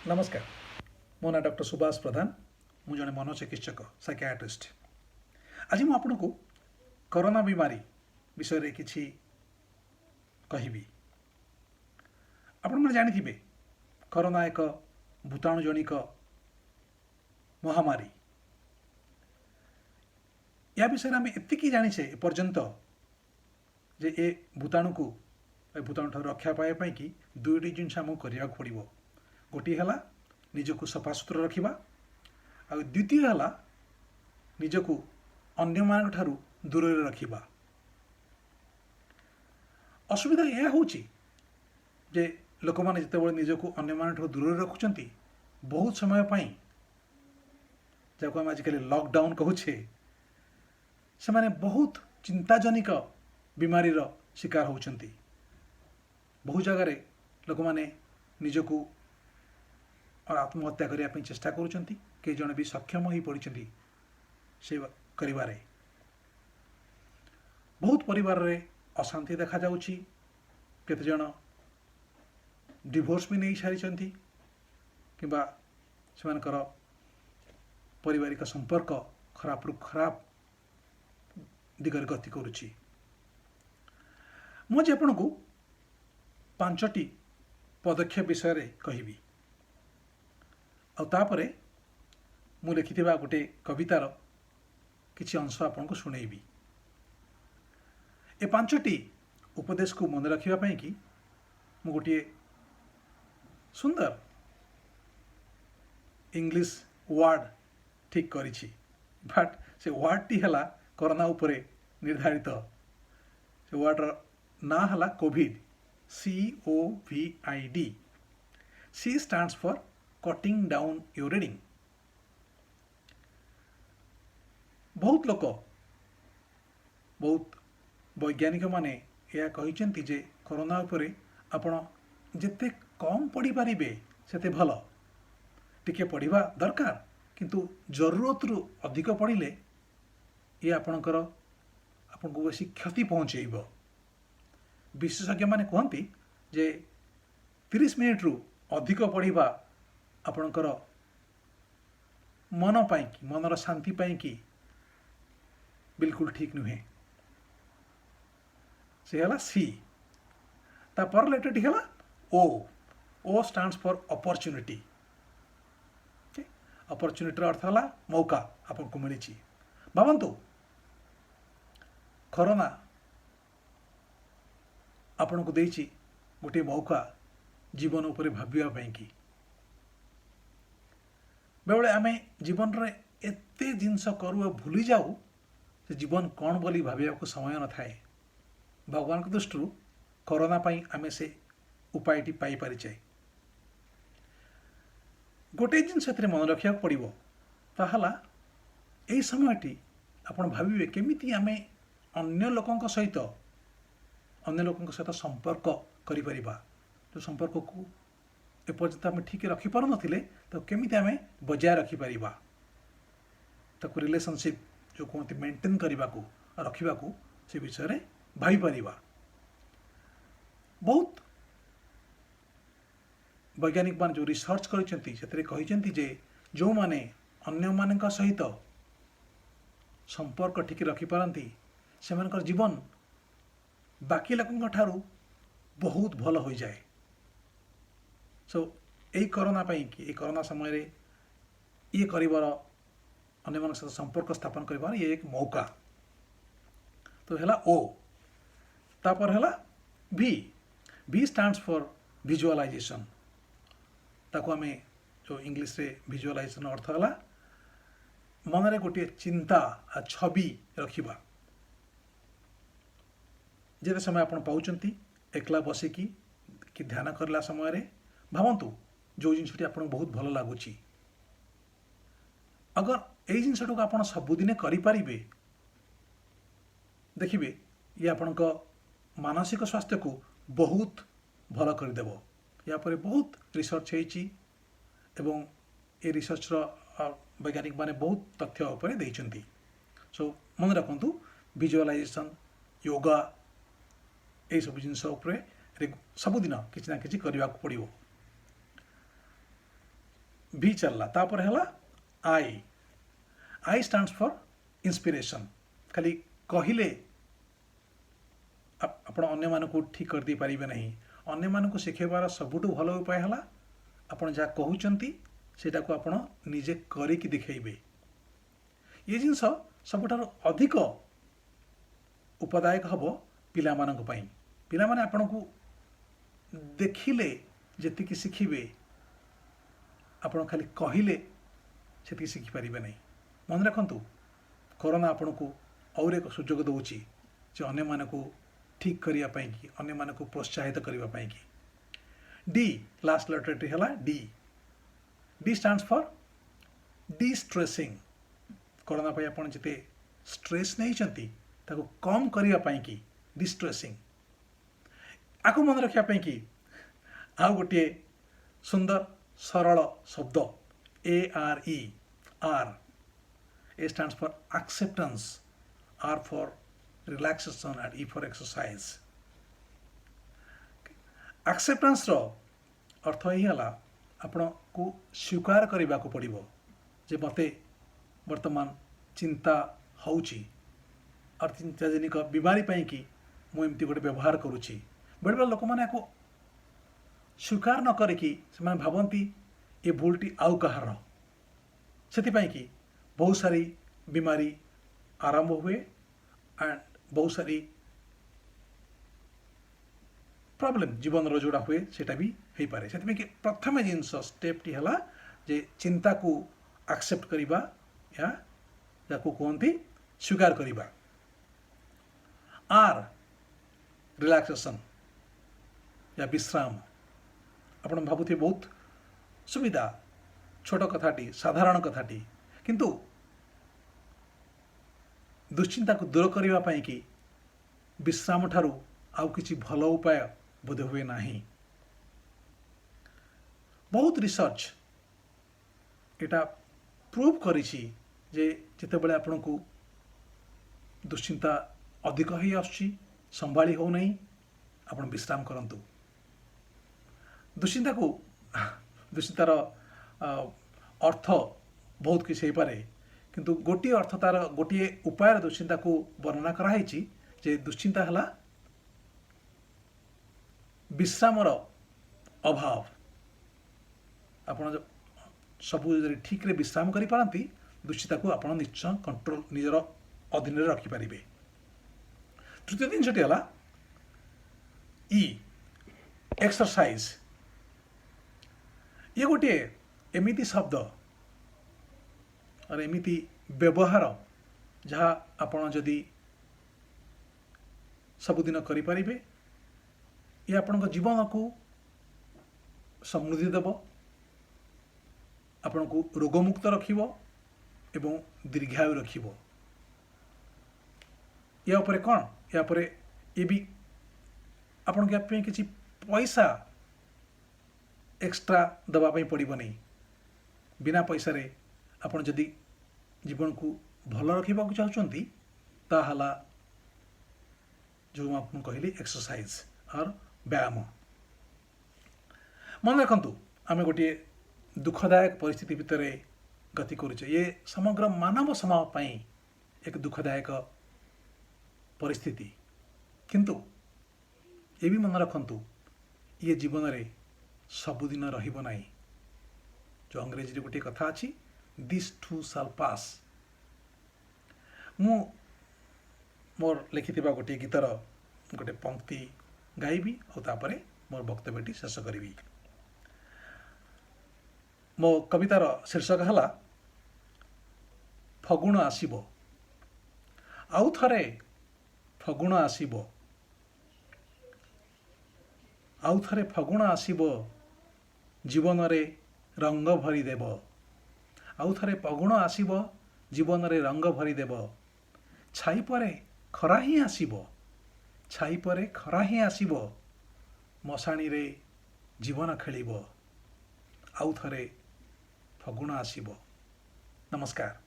नमस्कार मो ना डॉक्टर सुभाष प्रधान मु जड़े मनोचिकित्सक साइकियाट्रिस्ट। आज मु आपको कोरोना बीमारी विषय किछि कहिबी। आपण मैंने जानी कोरोना एक भूताणुजनिक महामारी। या विषय आम एतिकी जानिछे एपर्यंत जे ए भूताणु को भूताणु रक्षा पाइबा कि दुईटी जिनस आमको करिया पड़िबो। गोटी है निजको सफा सुतरा रखा आ द्वितीय है निजको अन्य मान ठारू दूर रखा। असुविधा यह हूँ जे लोक मैंने जिते निजको अन्य मान ठारू दूर रखुंट बहुत समय जहाँ आजिकल लॉकडाउन कहूचे से माने बहुत चिंताजनक बीमारीर शिकार होती। बहु जगार लोक मैंने निजको और आत्महत्या करने चेष्टा करुँच। कई जन भी सक्षम हो पड़ी से करिबारे। बहुत परिवार रे अशांति देखा जाउछि। केते जन डिवोर्स भी नहीं सारी किंबा सेमानकर पारिवारिक संपर्क खराब रु खराब दिगरे गति करुछि। मु जे आपनको 5टी पदक्षेप विषय रे कहिबी आ तापरे मु लिखिथिबा गोटे कवितार किछि अंश आपनको सुनेइबी। ए 5टी उपदेश को मन रखिबा पई कि मु गोटे सुंदर इंग्लिश वर्ड ठीक करिछि, बट से वर्ड टी हला कोरोना उपरे निर्धारित। से वर्डर ना हला Covid, COVID। C stands for cutting down your reading. बहुत लोक बहुत वैज्ञानिक माने यह कहिसेंती जे कोरोना उपरे आपण जिते कम पढ़ी पारिबे सेते भल। टिके पढ़िबा दरकार किंतु जरूरत रु अधिक पढ़िले ये आपणकर आपनको बेसी क्षति पहुँचेब। विशेषज्ञ माने कहती जे 30 मिनिट रु अधिक पढ़िबा आपणकर मन पाई कि मनर शांति पाई कि बिल्कुल ठीक नुहे। से हला सी। तापर लेटर हला ओ स्टैंड्स फॉर अपॉर्चुनिटी। अपॉर्चुनिटी अर्थ हला मौका आपको मिली। भावंतु कोरोना आपन को देछि गोटे मौका जीवन उपरे भाबिया पई कि बेले आम जीवन रे एते जिनस करू भूली जाऊ से जीवन कौन बोली भाविया को समय न थाए। भगवान दृष्टि कोरोना पाई आमे से उपायटी पाई पारि जाए। गोटे जिन मन रखा पड़ो ताहला यही समयटी आपण भाविबे केमिति आमे अन्य लोकंक सहित संपर्क करि परिबा। जो संपर्क को एपर्यंत आम ठीक रखिपार नथिले तो केमिति आमे बजाय रखिपारिबा। ताको रिलेशनशिप जो कहते मेंटेन करने को रखा से विषय रे भाई परिबा। बहुत वैज्ञानिक मान जो रिसर्च करिसेंती जे जो माने अन्य मानक सहित संपर्क ठीक रखिपारती से जीवन बाकी लोकों ठारू बहुत भल हो जाए। सो यही कोरोना पाई कि ये कोरोना समय रे ये करिवार अन्य मान सहित संपर्क स्थापन करिवार ये एक मौका। तो हैला ओ। तापर हैला V स्टैंड्स फॉर विजुअलाइजेशन। ताको आमे जो इंग्लिश रे विजुअलाइजेशन अर्थ हैला मन रे गोटे चिंता आ छवि रखिबा। जेते समय आपण पाउचंती एकला बसिकी कि ध्यान करला समय रे भावंतु जो जिनसटी आपन बहुत भल लागुची। अगर यही जिनसटू आप सबुदिने करें देखिए ये आपण मानसिक स्वास्थ्य को बहुत भल करदेव। या पर बहुत रिसर्च होती एवं ये रिसर्चर वैज्ञानिक माने बहुत तथ्य उपर देइचंती। सो मन रखु विजुअलाइजेशन योगा ये सब जिनस सबुदिन किसी ना कि करने को पड़ो। भी चलला तापर है आई आई स्टैंड्स फॉर इंस्पिरेशन खाली कहले आपण अन्य मानक ठीक कर दे पारिबे नहीं अन्य मानक शिखेबार सबुठु भल उपाय है आपण जहाँ कहउचंती सेटा को आपण निजे करिक दिखेबे ये जिनस सबुठार अधिक उपदायक हबो पिला मानक पई पिला माने आपण को देखिले जेतिकी शिखिबे आपण खाली कहले सेतिकी शिखि पारिबे नहीं मन रखंतु कोरोना आपण को और एक सुजोग दउची जे अन्य मानक ठीक करिया पई कि अन्य मानक प्रोत्साहित करिवा पई कि डी लास्ट लेटर हैला D D stands for distressing corona पई आपण जते स्ट्रेस नहीं चंती ताको कम करिया पई कि डिस्ट्रेसिंग आको मन रखिया पई कि आ गोटे सुंदर सरल शब्द ARE R A stands for acceptance, R for relaxation and E for exercise. Acceptance रो अर्थ ही हला आपण को स्वीकार करबा को पड़िबो जे मते वर्तमान चिंता होउची और चिंताजनिक बीमारी पई कि मु एमती गोटे व्यवहार करूची बड़े बड़े लोक माने को स्वीकार न करे कि से भावंती ये भूलटी आउ कहार से कि बहुत सारी बीमारी आरंभ हुए एंड बहुत सारी प्रॉब्लम जीवन रो जोड़ा हुए सेटा भी हो पारे से कि प्रथम जिनस स्टेप टी हला जे चिंता को एक्सेप्ट करिबा या जाको कहती स्वीकार करिबा आर रिलैक्सेशन या विश्राम आपण भाबुथि बहुत सुविधा छोट कथाटी साधारण कथाटी किंतु दुश्चिंता को दूर करने पाई कि विश्राम ठारू आउ किछि भल उपाय बोध हुए नहीं बहुत रिसर्च एटा प्रूव करिछि जे जेते बेले आपण को दुश्चिंता अधिक ही आछि संभाली हो नहीं आपण विश्राम करंतु दुश्चिंतार अर्थ बहुत किसी हो पारे किंतु गोटे अर्थ तार गोटे उपाय दुश्चिंता को वर्णना कराई जे दुश्चिंता है विश्रामर अभाव आपण सब ठीक रे विश्राम करि पारंती दुश्चिंता को आपण निश्चय कंट्रोल निजर अधीन रे रखि पारिबे तृतीय जिनसटी है ई एक्सरसाइज ये गोटे एमिति शब्द और एमिति व्यवहार जहाँ आपण जदि सबुदिन करें ये आपण जीवन को समृद्धि देव आपण को रोगमुक्त रखिबो एवं दीर्घायु रखिबो या उपरे कौन या परे ये भी आपण के किसी पैसा एक्स्ट्रा दवाई पड़ो नहीं बिना पैसा रे आपण जदि जीवन को भल रखा चाहते ताहला जो आपको कहली एक्सरसाइज और व्यायाम मन रखु आम गोटे दुखदायक परिस्थिति भितर गति करुचे ये समग्र मानव समाज पई एक दुखदायक परिस्थिति किंतु ये भी मन रखु ये जीवन रे सबुदिन रहिबो नाही जो अंग्रेजी गोटे कथा अच्छी दिस टू शाल पास मु मोर लिखिथिबा गोटे गीतर गोटे पंक्ति गाइबी और तापरे मोर वक्तव्यटी शेष करी मो कवितार शीर्षक है फगुण आसीबो आउ थरे फगुण आसीबो आउ थरे फगुण आसीबो जीवन रे रंग भरी देव आउ थरे फगुण आसीबो जीवन रे रंग भरी देव छाई परे खरा ही आसीबो छाई परे खरा ही आसीबो मशाणी रे जीवन खेलिबो आउ थरे फगुण आसीबो। नमस्कार।